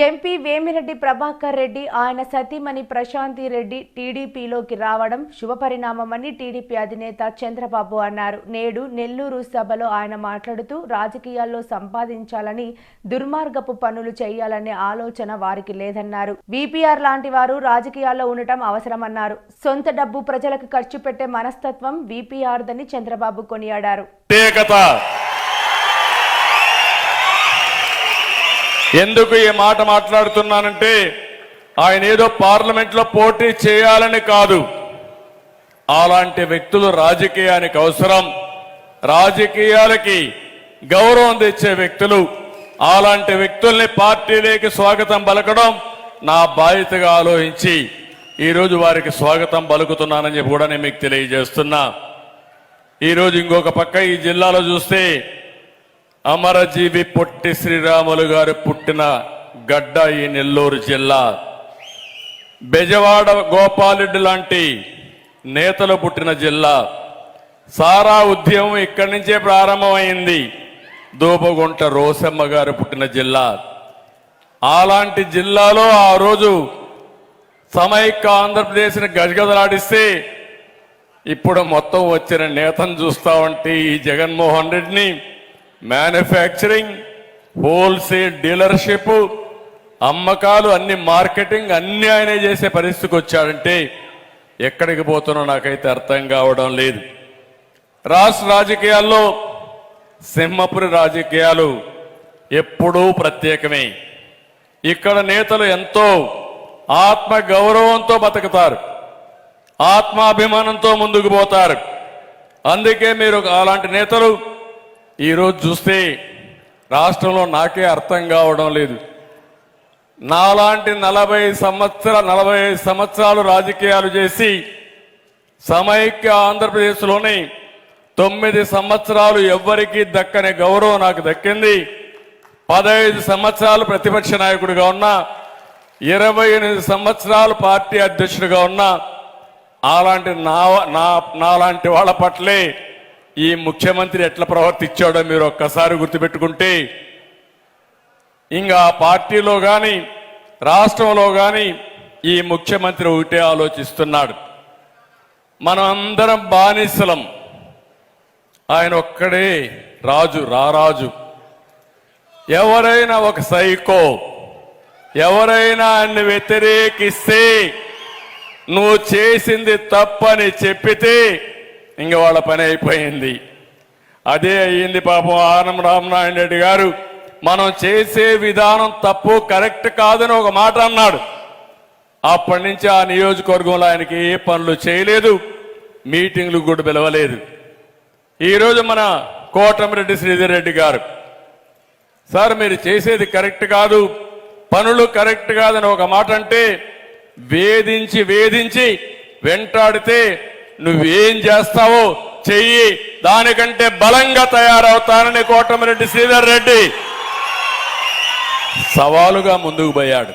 MP Vemireddy Prabhakar Reddy ఆయన సతీమణి ప్రశాంతి రెడ్డి టీడీపీలోకి రావడం శుభపరిణామమని టీడీపీ అధినేత చంద్రబాబు అన్నారు. నేడు నెల్లూరు సభలో ఆయన మాట్లాడుతూ రాజకీయాల్లో సంపాదించాలని దుర్మార్గపు పనులు చేయాలనే ఆలోచన వారికి లేదన్నారు. వీపీఆర్ లాంటి వారు రాజకీయాల్లో ఉండటం అవసరమన్నారు. సొంత డబ్బు ప్రజలకు ఖర్చు పెట్టే మనస్తత్వం వీపీఆర్దని చంద్రబాబు కొనియాడారు. ఎందుకు ఈ మాట మాట్లాడుతున్నానంటే ఆయన ఏదో పార్లమెంట్లో పోటీ చేయాలని కాదు. అలాంటి వ్యక్తులు రాజకీయానికి అవసరం. రాజకీయాలకి గౌరవం తెచ్చే వ్యక్తులు, అలాంటి వ్యక్తుల్ని పార్టీలోకి స్వాగతం పలకడం నా బాధ్యతగా ఆలోచించి ఈరోజు వారికి స్వాగతం పలుకుతున్నానని చెప్పి కూడా నేను మీకు తెలియజేస్తున్నా. ఈరోజు ఇంకొక పక్క ఈ జిల్లాలో చూస్తే అమరజీవి పొట్టి శ్రీరాములు గారు పుట్టిన గడ్డ ఈ నెల్లూరు జిల్లా. బెజవాడ గోపాలరెడ్డి లాంటి నేతలు పుట్టిన జిల్లా. సారా ఉద్యమం ఇక్కడి నుంచే ప్రారంభమైంది. దూబగుంట రోసమ్మ గారు పుట్టిన జిల్లా. అలాంటి జిల్లాలో ఆ రోజు సమైక్య ఆంధ్రప్రదేశ్ని గజగజలాడిస్తే ఇప్పుడు మొత్తం వచ్చిన నేతను చూస్తా ఉంటే ఈ జగన్మోహన్ రెడ్డిని మ్యానుఫ్యాక్చరింగ్, హోల్సేల్ డీలర్షిప్, అమ్మకాలు, అన్ని మార్కెటింగ్ అన్ని ఆయనే చేసే పరిస్థితికి వచ్చాడంటే ఎక్కడికి పోతున్నా నాకైతే అర్థం కావడం లేదు. రాష్ట్ర రాజకీయాల్లో సింహపురి రాజకీయాలు ఎప్పుడూ ప్రత్యేకమే. ఇక్కడ నేతలు ఎంతో ఆత్మ గౌరవంతో బతుకుతారు, ఆత్మాభిమానంతో ముందుకు పోతారు. అందుకే మీరు అలాంటి నేతలు ఈరోజు చూస్తే రాష్ట్రంలో నాకే అర్థం కావడం లేదు. నాలాంటి 45 సంవత్సరాలు రాజకీయాలు చేసి సమైక్య ఆంధ్రప్రదేశ్లోని 9 సంవత్సరాలు ఎవ్వరికీ దక్కని గౌరవం నాకు దక్కింది. 15 సంవత్సరాలు ప్రతిపక్ష నాయకుడిగా ఉన్నా, 28 సంవత్సరాలు పార్టీ అధ్యక్షుడిగా ఉన్నా, అలాంటి నాలాంటి వాళ్ళ పట్లే ఈ ముఖ్యమంత్రి ఎట్లా ప్రవర్తించాడో మీరు ఒక్కసారి గుర్తుపెట్టుకుంటే ఇంకా పార్టీలో కానీ రాష్ట్రంలో కానీ ఈ ముఖ్యమంత్రి ఒకటే ఆలోచిస్తున్నాడు. మనం అందరం బానిసలం, ఆయన ఒక్కడే రాజు, రారాజు. ఎవరైనా ఒక సైకో, ఎవరైనా ఆయన్ని వ్యతిరేకిస్తే, నువ్వు చేసింది తప్పని చెప్పితే ఇంక వాళ్ళ పని అయిపోయింది. అదే అయ్యింది పాపం ఆనం రామనారాయణ రెడ్డి గారు. మనం చేసే విధానం తప్పు, కరెక్ట్ కాదని ఒక మాట అన్నాడు. అప్పటి నుంచి ఆ నియోజకవర్గంలో ఆయనకి ఏ పనులు చేయలేదు, మీటింగ్లు కూడా పిలవలేదు. ఈరోజు మన కోటమిరెడ్డి శ్రీధర్ రెడ్డి గారు, సార్ మీరు చేసేది కరెక్ట్ కాదు, పనులు కరెక్ట్ కాదని ఒక మాట అంటే వేధించి వెంటాడితే నువ్వేం చేస్తావో చెయ్యి, దానికంటే బలంగా తయారవుతానని కోటమిరెడ్డి శ్రీధర్ రెడ్డి సవాలుగా ముందుకు పోయాడు.